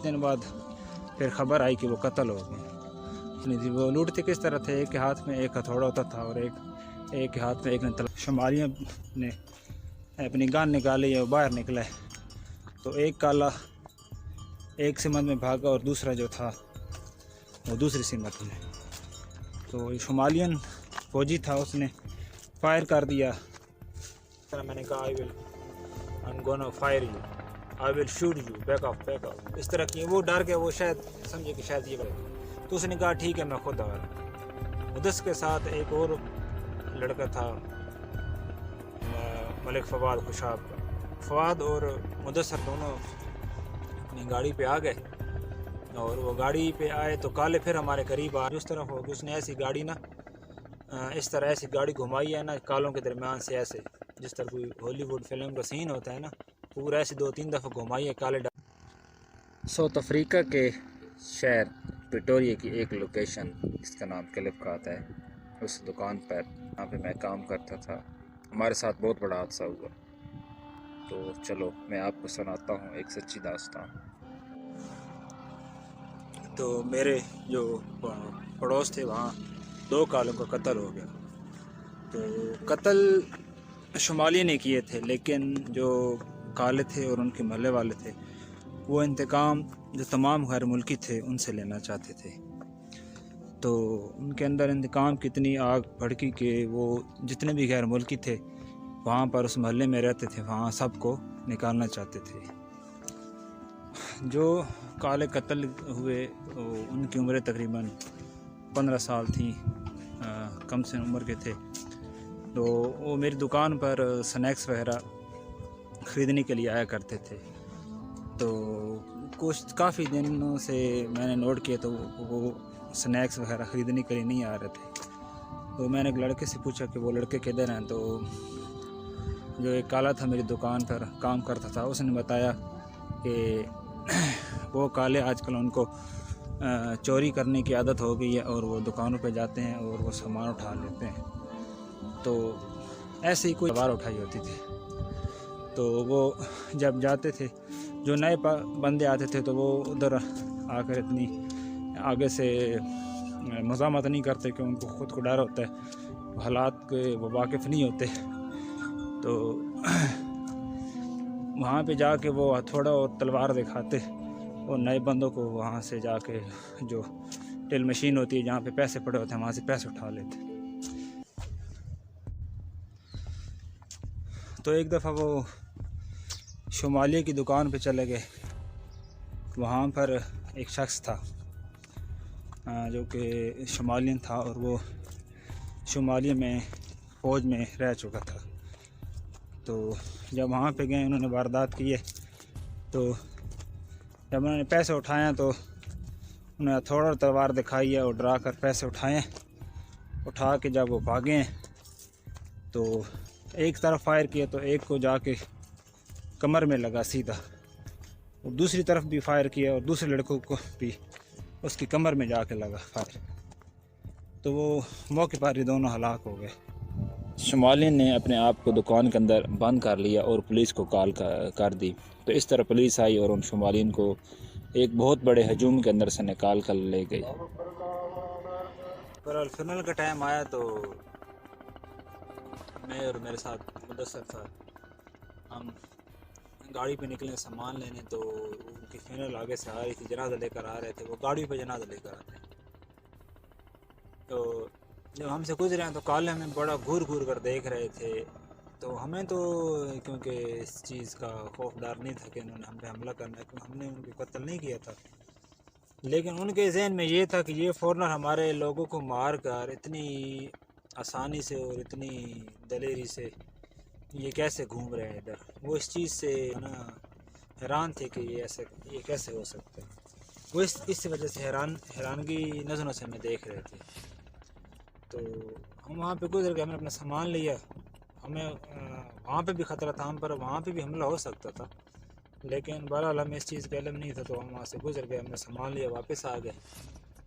कुछ दिन बाद फिर खबर आई कि वो कत्ल हो गए। वो लूटते किस तरह थे, एक के हाथ में एक हथौड़ा होता था और एक के हाथ में एक ने शुमालियों ने अपनी गन निकाली और बाहर निकला है। तो एक काला एक सिमत में भागा और दूसरा जो था वो दूसरी सिमत में। तो शुमालियन फौजी था, उसने फायर कर दिया। मैंने कहा I am gonna fire you, I will shoot you, back of इस तरह की। वो डर के वो शायद समझे कि शायद ये बनेगा, तो उसने कहा ठीक है मैं खुद आ रहा हूँ। उदस के साथ एक और लड़का था मलिक फवाद खुशाब का। फवाद और मुदस्सर दोनों अपनी गाड़ी पे आ गए और वो गाड़ी पे आए तो काले फिर हमारे करीब आ उस तरफ हो गए। उसने ऐसी गाड़ी ना इस तरह ऐसी गाड़ी घुमाई है ना कालों के दरमियान से, ऐसे जिस तरह कोई हॉलीवुड फिल्म का सीन होता है ना, पूरा ऐसे 2-3 दफ़ा घुमाई है काले। साउथ अफ्रीका के शहर प्रिटोरिया की एक लोकेशन, इसका नाम क्लिफ्ट है, उस दुकान पर जहाँ पे मैं काम करता था हमारे साथ बहुत बड़ा हादसा हुआ। तो चलो मैं आपको सुनाता हूँ एक सच्ची दास्तान। तो मेरे जो पड़ोस थे वहाँ 2 कालों का कत्ल हो गया। तो कत्ल शुमाली ने किए थे, लेकिन जो काले थे और उनके महल्ले वाले थे वो इंतकाम जो तमाम गैर मुल्की थे उनसे लेना चाहते थे। तो उनके अंदर इंतकाम की इतनी आग भड़की कि वो जितने भी गैर मुल्की थे वहाँ पर उस महल्ले में रहते थे वहाँ सबको निकालना चाहते थे। जो काले कत्ल हुए उनकी उम्र तकरीबन 15 साल थी, कम से उम्र के थे। तो वो मेरी दुकान पर स्नैक्स वगैरह ख़रीदने के लिए आया करते थे। तो कुछ काफ़ी दिनों से मैंने नोट किया तो वो स्नैक्स वगैरह ख़रीदने के लिए नहीं आ रहे थे। तो मैंने एक लड़के से पूछा कि वो लड़के किधर हैं। तो जो एक काला था मेरी दुकान पर काम करता था, उसने बताया कि वो काले आजकल उनको चोरी करने की आदत हो गई है और वो दुकानों पे जाते हैं और वो सामान उठा लेते हैं। तो ऐसे ही कोई सवार उठाई होती थी। तो वो जब जाते थे, जो नए बंदे आते थे तो वो उधर आकर इतनी आगे से मज़ामत नहीं करते कि उनको ख़ुद को डर होता है, हालात के वो वाकिफ़ नहीं होते। तो वहाँ पे जाके वो हथौड़ा और तलवार दिखाते और नए बंदों को वहाँ से जाके जो टिल मशीन होती है जहाँ पे पैसे पड़े होते हैं वहाँ से पैसे उठा लेते। तो एक दफ़ा वो शुमालिया की दुकान पे चले गए। वहाँ पर एक शख्स था जो कि शुमालियन था और वो शुमालिया में फ़ौज में रह चुका था। तो जब वहाँ पे गए उन्होंने वारदात की है। तो जब उन्होंने पैसे उठाए तो उन्हें हथौड़ा और तलवार दिखाई है और डरा कर पैसे उठा के जब वो भागे हैं तो एक तरफ फायर किया तो एक को जाके कमर में लगा सीधा, और दूसरी तरफ भी फायर किया और दूसरे लड़कों को भी उसकी कमर में जाके लगा फायर। तो वो मौके पर ही दोनों हलाक हो गए। शुमालियन ने अपने आप को दुकान के अंदर बंद कर लिया और पुलिस को कॉल कर दी। तो इस तरह पुलिस आई और उन शुमालियन को एक बहुत बड़े हजूम के अंदर से निकाल कर ले गई। पर फिनल का टाइम आया तो मैं और मेरे साथ मुदस्सर था, हम गाड़ी पे निकले सामान लेने। तो उनकी फिनल आगे से आ रही थी, जनाजा लेकर आ रहे थे, वो गाड़ी पे जनाजा लेकर आते। तो जब हमसे गुजरे हैं तो काले हमें बड़ा घूर कर देख रहे थे। तो हमें तो क्योंकि इस चीज़ का खौफ डर नहीं था कि उन्होंने हम पे हमला करना है, क्योंकि हमने उनको कत्ल नहीं किया था। लेकिन उनके जहन में ये था कि ये फ़ौरन हमारे लोगों को मार कर इतनी आसानी से और इतनी दलेरी से ये कैसे घूम रहे हैं इधर। वो इस चीज़ से ना हैरान थे कि ये कैसे हो सकता है। वो इस वजह से हैरानगी नज़रों से हमें देख रहे थे। तो हम वहाँ पे गुजर गए, हमने अपना सामान लिया। हमें वहाँ पे भी ख़तरा था हम पर, वहाँ पे भी हमला हो सकता था, लेकिन बहरहाल हमें इस चीज़ का इल्म नहीं था। तो हम वहाँ से गुजर गए, हमने सामान लिया, वापस आ गए।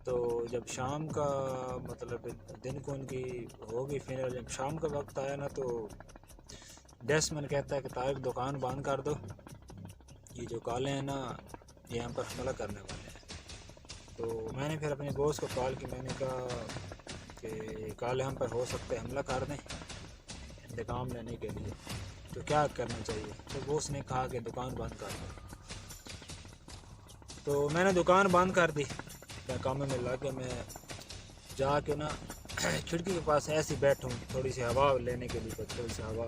तो जब शाम का मतलब दिन को उनकी होगी फिर, जब शाम का वक्त आया ना तो डस्टमैन कहता है कि तारिक दुकान बंद कर दो, ये जो काले हैं ना یہ ہم پر حملہ کرنے والے ہیں۔ تو میں نے پھر اپنے دوست کو کال کی، میں نے کہا کہ کال ہم پر ہو سکتا ہے حملہ کر دیں انتقام لینے کے لیے، تو کیا کرنا چاہیے؟ تو وہ اس نے کہا کہ دکان بند کر دو۔ تو میں نے دکان بند کر دی، میں کام میں لگ کے میں جا کے نا کھڑکی کے پاس ایسے ہی بیٹھوں تھوڑی سی ہوا لینے کے لیے، تھوڑی سی ہوا۔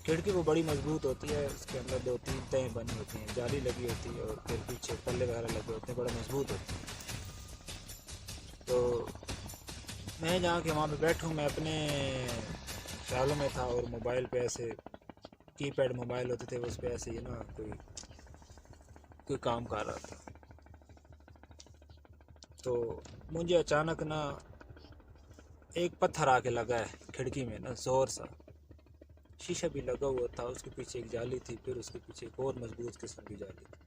کھڑکی وہ بڑی مضبوط ہوتی ہے، اس کے اندر 2-3 تہیں بنی ہوتی ہیں، جالی لگی ہوتی ہے، اور پھر پیچھے پلے وغیرہ لگے ہوتے ہیں، بڑا مضبوط ہوتے ہیں۔ تو میں جا کے وہاں پہ بیٹھوں، میں اپنے خیالوں میں تھا، اور موبائل پہ ایسے کی پیڈ موبائل ہوتے تھے، اس پہ ایسے ہی نا کوئی کام کر رہا تھا۔ تو مجھے اچانک نا ایک پتھر آ کے لگا ہے کھڑکی میں نا، زور سا، شیشہ بھی لگا ہوا تھا، اس کے پیچھے ایک جالی تھی، پھر اس کے پیچھے ایک اور مضبوط قسم کی جالی تھی۔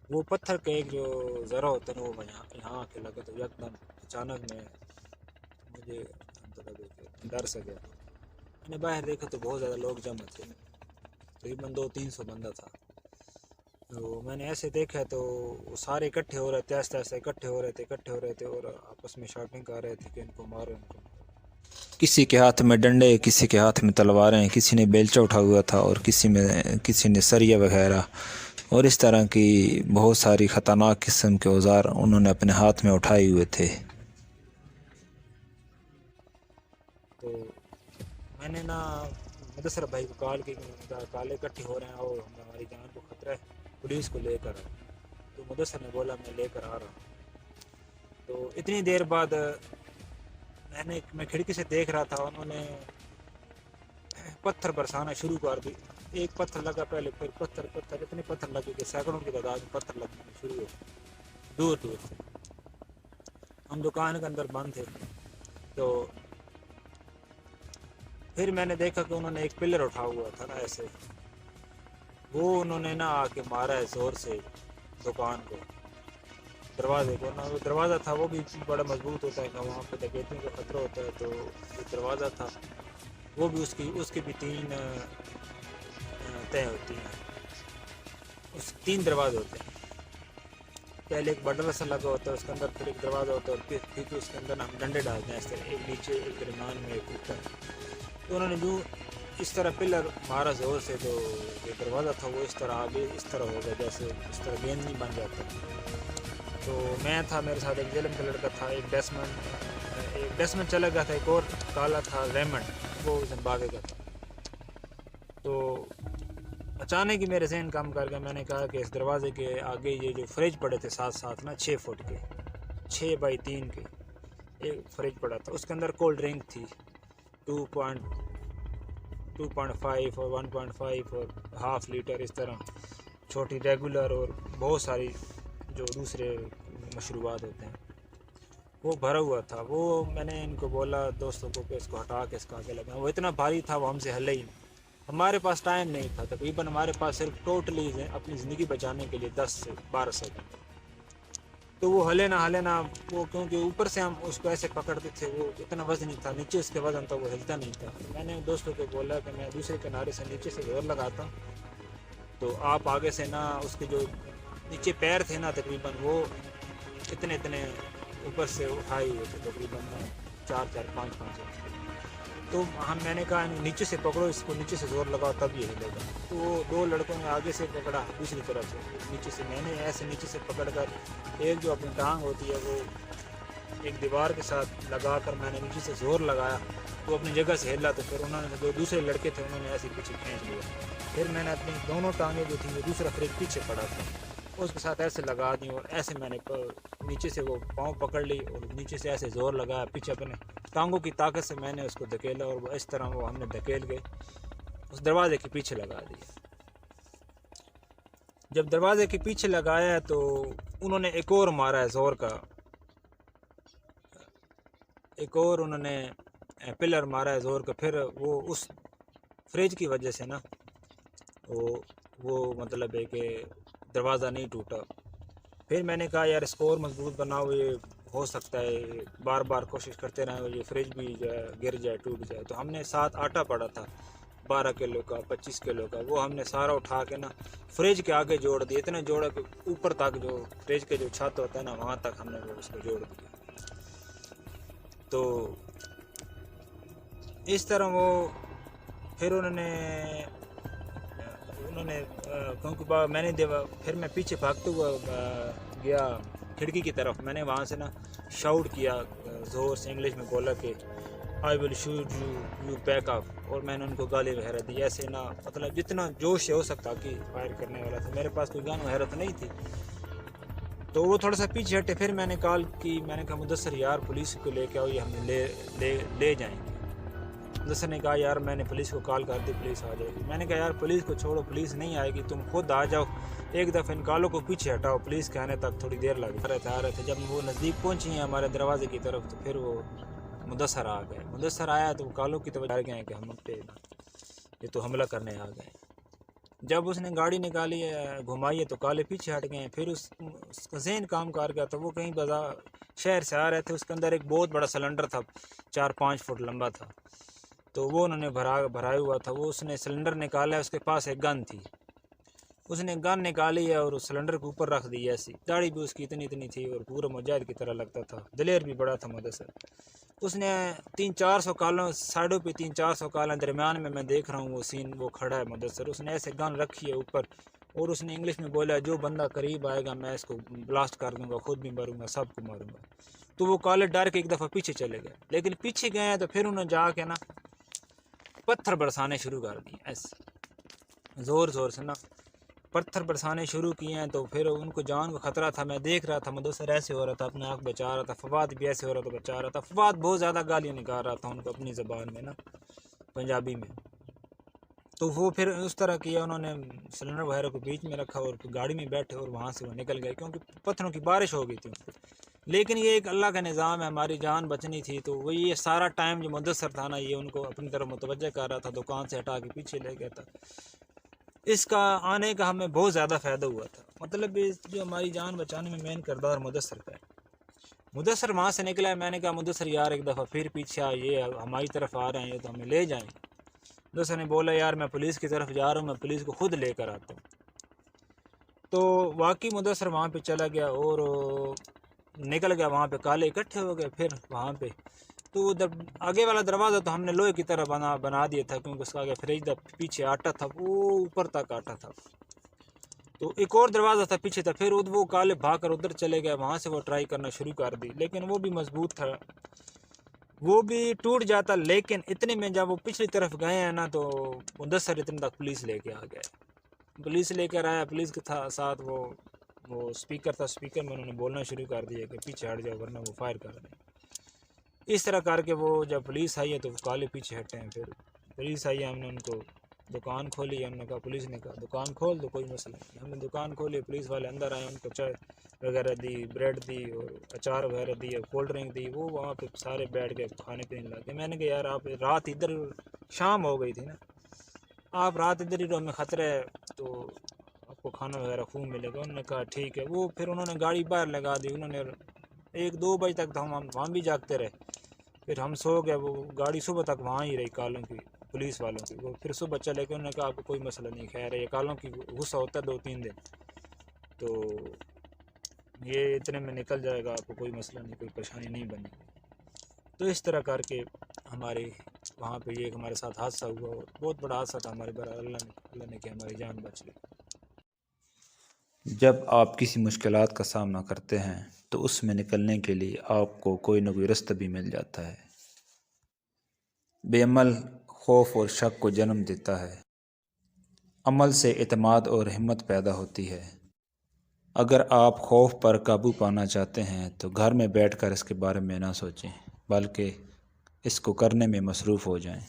وہ پتھر کا ایک جو ذرا ہوتا ہے نا، وہ یہاں آ کے لگا، تو یکدم اچانک مجھے ڈر سا گیا۔ میں نے باہر دیکھا تو بہت زیادہ لوگ جمع تھے، تقریباً 200-300 بندہ تھا۔ تو میں نے ایسے دیکھا تو وہ سارے اکٹھے ہو رہے تھے، آہستہ آہستہ اکٹھے ہو رہے تھے، اور آپس میں شاٹنگ کر رہے تھے کہ ان کو مارو، ان کو مارو۔ کسی کے ہاتھ میں ڈنڈے، کسی کے ہاتھ میں تلواریں، کسی نے بیلچہ اٹھا ہوا تھا، اور کسی نے سریہ وغیرہ، اور اس طرح کی بہت ساری خطرناک قسم کے اوزار انہوں نے اپنے ہاتھ میں اٹھائے ہوئے تھے۔ تو میں نے نا مدثر بھائی کو کال کی، کالے اکٹھے ہو رہے ہیں اور ہماری جان کو خطرہ ہے، پولیس کو لے کر آئے۔ تو مدثر نے بولا میں لے کر آ رہا ہوں۔ تو اتنی دیر بعد میں کھڑکی سے دیکھ رہا تھا، انہوں نے پتھر برسانا شروع کر دی۔ ایک پتھر لگا پہلے، پھر پتھر اتنے پتھر لگے کہ سینکڑوں کی تعداد میں پتھر لگنے شروع ہو گئے، دور سے۔ ہم دکان کے اندر بند تھے، تو پھر میں نے دیکھا کہ انہوں نے ایک پلر اٹھا ہوا تھا نا ایسے، وہ انہوں نے نا آ کے مارا ہے زور سے دکان کو، دروازے کو نا۔ وہ دروازہ تھا وہ بھی بڑا مضبوط ہوتا ہے کہ وہاں پہ ڈکیتیوں کا خطرہ ہوتا ہے، تو جو دروازہ تھا وہ بھی اس کی بھی 3 تہیں ہوتی ہیں، اس 3 دروازے ہوتے ہیں۔ پہلے ایک بٹر سا لگا ہوتا ہے، اس کے اندر پھر ایک دروازہ ہوتا ہے، اور پھر اس کے اندر ہم ڈنڈے ڈالتے ہیں اس طرح، ایک نیچے ایک درمیان میں ایک اوپر۔ تو انہوں نے جو اس طرح پلر مارا زور سے، تو جو دروازہ تھا وہ اس طرح آگے اس طرح ہو گیا، جیسے اس طرح گیند نہیں بن جاتا۔ تو میں تھا، میرے ساتھ ایک جیلم کا لڑکا تھا، ایک بیٹسمین چلا گیا تھا، ایک اور کالا تھا ریمنڈ، وہ زمبابوے کا تھا۔ تو اچانک ہی میرے ذہن کام کر گیا، میں نے کہا کہ اس دروازے کے آگے یہ جو فریج پڑے تھے ساتھ نا 6 فٹ کے، 6x3 کے ایک فریج پڑا تھا، اس کے اندر کولڈ ڈرنک تھی 2.5 اور 1.5 اور ½ لیٹر، اس طرح چھوٹی ریگولر اور بہت ساری جو دوسرے مشروبات ہوتے ہیں، وہ بھرا ہوا تھا۔ وہ میں نے ان کو بولا دوستوں کو کہ اس کو ہٹا کے اس کا آگے لگا، وہ اتنا بھاری تھا وہ ہم سے ہلے ہی نہیں۔ ہمارے پاس ٹائم نہیں تھا، تقریباً ہمارے پاس صرف ٹوٹلی اپنی زندگی بچانے کے لیے 10 سے 12 سیکنڈ۔ تو وہ ہلے نہ وہ، کیونکہ اوپر سے ہم اس کو ایسے پکڑتے تھے، وہ اتنا وزن نہیں تھا، نیچے اس کے وزن تھا، وہ ہلتا نہیں تھا۔ میں نے دوستوں کو بولا کہ میں دوسرے کنارے سے نیچے سے زور لگاتا ہوں، تو آپ آگے سے نا اس کے جو نیچے پیر تھے نا تقریباً وہ اتنے اوپر سے اٹھائے ہوئے تھے، تقریباً 4-5 تو میں نے کہا نیچے سے پکڑو اس کو، نیچے سے زور لگاؤ تب یہ ہلے گا۔ تو وہ 2 لڑکوں نے آگے سے پکڑا، دوسری طرف سے نیچے سے، میں نے ایسے نیچے سے پکڑ کر ایک جو اپنی ٹانگ ہوتی ہے وہ ایک دیوار کے ساتھ لگا کر میں نے نیچے سے زور لگایا، وہ اپنی جگہ سے ہلا، تو پھر انہوں نے جو دوسرے لڑکے تھے انہوں نے ایسے پیچھے کھینچ لیا۔ پھر میں نے اپنی دونوں ٹانگیں جو تھیں، وہ دوسرا فریج پیچھے پڑا تھا، اس کے ساتھ ایسے لگا دی، اور ایسے میں نے نیچے سے وہ پاؤں پکڑ لی، اور نیچے سے ایسے زور لگایا، پیچھے اپنے ٹانگوں کی طاقت سے میں نے اس کو دھکیلا، اور وہ اس طرح وہ ہم نے دھکیل کے اس دروازے کے پیچھے لگا دیا۔ جب دروازے کے پیچھے لگایا تو انہوں نے ایک اور مارا ہے زور کا، ایک اور انہوں نے پلر مارا ہے زور کا، پھر وہ اس فریج کی وجہ سے نا وہ مطلب ہے کہ دروازہ نہیں ٹوٹا۔ پھر میں نے کہا یار اس کو اور مضبوط بناؤ، یہ ہو سکتا ہے بار بار کوشش کرتے رہے یہ فریج بھی جو ہے گر جائے، ٹوٹ جائے۔ تو ہم نے ساتھ آٹا پڑا تھا، 12 किलो का 25 किलो का, वो हमने सारा उठा के ना फ्रिज के आगे जोड़ दिया। इतना जोड़ा कि ऊपर तक, जो फ्रिज के जो छत होता है ना, वहाँ तक हमने वो उसको जोड़ दिया। तो इस तरह वो फिर उन्होंने क्योंकि मैंने फिर मैं पीछे भागते हुआ गया खिड़की की तरफ। मैंने वहाँ से ना शाउट किया, ज़ोर से इंग्लिश में बोला कि I will shoot you, you back up. और मैंने उनको गाली वगैरह दी, ऐसे ना, मतलब जितना जोश से हो सकता कि फायर करने वाला था। मेरे पास कोई गन वगैरह तो नहीं थी, तो वो थोड़ा सा पीछे हटे। फिर मैंने कॉल की, मैंने कहा मुदस्सर यार पुलिस को लेके आओ, ये हमें ले जाएंगे। मुदस्सर ने कहा यार मैंने पुलिस को कॉल कर दी, पुलिस आ जाएगी। मैंने कहा यार पुलिस को छोड़ो, पुलिस नहीं आएगी, तुम खुद आ जाओ, एक दफ़ा इन कालों को पीछे हटाओ। पुलिस के आने तक थोड़ी देर लग आ रहे थे। जब वो नज़दीक पहुँची हैं हमारे दरवाजे की तरफ, तो फिर वो मुदस्सर आ गए। मुदस्सर आया तो कालों की तरफ गए कि हम पे ये तो हमला करने आ गए। जब उसने गाड़ी निकाली है, घुमाई है, तो काले पीछे हट गए। फिर उसका ज़हन काम कर गया, तो वो कहीं बाजार शहर से आ रहे थे। उसके अंदर एक बहुत बड़ा सिलेंडर था, 4-5 फुट लंबा था, तो वो उन्होंने भराया हुआ था। वो उसने सिलेंडर निकाला, उसके पास एक गन थी, उसने गन निकाली है और उस सिलेंडर के ऊपर रख दी। ऐसी दाढ़ी भी उसकी इतनी थी और पूरा मुजाहिद की तरह लगता था, दिलेर भी बड़ा था मुदस्सर। उसने 300-400 कालों साइडों पे, 300-400 कालें दरमियान में मैं देख रहा हूँ वो सीन, वो खड़ा है मुदस्सर। उसने ऐसे गन रखी है ऊपर, और उसने इंग्लिश में बोला जो बंदा करीब आएगा मैं इसको ब्लास्ट कर दूंगा, खुद भी मारूंगा, सबको मारूंगा। तो वो काले डर के एक दफ़ा पीछे चले गए। लेकिन पीछे गए तो फिर उन्होंने जाके ना पत्थर बरसाने शुरू कर दिए, ऐसे ज़ोर ज़ोर से ना पत्थर बरसाने शुरू किए हैं। तो फिर उनको जान का ख़तरा था, मैं देख रहा था। मुदस्सर ऐसे हो रहा था, अपने आँख बचा रहा था। फवाद भी ऐसे हो रहा था, बचा रहा था। फवाद बहुत ज़्यादा गालियाँ निकाल रहा था उनको अपनी ज़बान में ना, पंजाबी में। तो वो फिर उस तरह किया, उन्होंने सिलेंडर वगैरह को बीच में रखा और गाड़ी में बैठे और वहाँ से वो निकल गए, क्योंकि पत्थरों की बारिश हो गई थी उन पर। लेकिन ये एक अल्लाह का निज़ाम है, हमारी जान बचनी थी। तो वो ये सारा टाइम जो मुदस्सर था ना, ये उनको अपनी तरफ मुतवज्जह कर रहा था, दुकान से हटा के पीछे ले गया था। इसका आने का हमें बहुत ज़्यादा फ़ायदा हुआ था। मतलब जो हमारी जान बचाने में मेन किरदार मुदस्सर का है। मुदस्सर वहाँ से निकला है। मैंने कहा मुदस्सर यार एक दफ़ा फिर पीछे आ, ये हमारी तरफ आ रहे हैं, ये तो हमें ले जाएंगे। मुदस्सर ने बोला यार मैं पुलिस की तरफ जा रहा हूँ, मैं पुलिस को खुद लेकर आता हूँ। तो वाकई मुदस्सर वहाँ पे चला गया और निकल गया। वहाँ पे काले इकट्ठे हो गए। फिर वहाँ पे तो उधर आगे वाला दरवाज़ा तो हमने लोहे की तरह बना दिया था, क्योंकि उसका आगे फ्रिज था, पीछे आटा था, वो ऊपर तक आटा था। तो एक और दरवाज़ा था पीछे था। फिर वो काले भाग कर उधर चले गए, वहाँ से वो ट्राई करना शुरू कर दी, लेकिन वो भी मजबूत था, वो भी टूट जाता। लेकिन इतने में जब वो पिछली तरफ गए हैं ना, तो मुदस्सर इतने तक पुलिस लेके आ गए। पुलिस लेकर आया, पुलिस के साथ वो स्पीकर था, स्पीकर में उन्होंने बोलना शुरू कर दिया कि पीछे हट जाओ वरना वो फायर कर रहे हैं। इस तरह करके वो जब पुलिस आई है तो वो काले पीछे हटे हैं। फिर पुलिस आई है, हमने उनको दुकान खोली। हमने कहा, पुलिस ने कहा दुकान खोल दो, कोई मसला नहीं। हमने दुकान खोली, पुलिस वाले अंदर आए, उनको चाय वगैरह दी, ब्रेड दी और अचार वगैरह दी और कोल्ड ड्रिंक दी। वो वहाँ पे सारे बैठ के खाने पीने लगे। मैंने कहा यार आप रात इधर, शाम हो गई थी ना, आप रात इधर ही रहो, हमें ख़तरा है, तो आपको खाना वगैरह खूब मिलेगा। उन्होंने कहा ठीक है। वो फिर उन्होंने गाड़ी बाहर लगा दी। उन्होंने 1-2 बजे तक तो हम वहाँ भी जागते रहे। फिर हम सो गए। वो गाड़ी सुबह तक वहाँ ही रही, कालों की, पुलिस वालों की। वो फिर सुबह चले गए। उन्होंने कहा आपको कोई मसला नहीं, खैर है, ये कालों की गुस्सा होता है 2-3 दिन, तो ये इतने में निकल जाएगा, आपको कोई मसला नहीं, कोई परेशानी नहीं बनेगी। तो इस तरह करके हमारे वहाँ पे ये हमारे साथ हादसा हुआ, और बहुत बड़ा हादसा था हमारे बड़ा। अल्लाह ने कि हमारी जान बच गई। जब आप किसी मुश्किलात का सामना करते हैं तो उसमें निकलने के लिए आपको कोई न कोई रास्ता भी मिल जाता है। बेअमल खौफ और शक को जन्म देता है। अमल से इत्मीनान और हिम्मत पैदा होती है। अगर आप खौफ पर काबू पाना चाहते हैं तो घर में बैठकर इसके बारे में ना सोचें, बल्कि इसको करने में मसरूफ़ हो जाएं।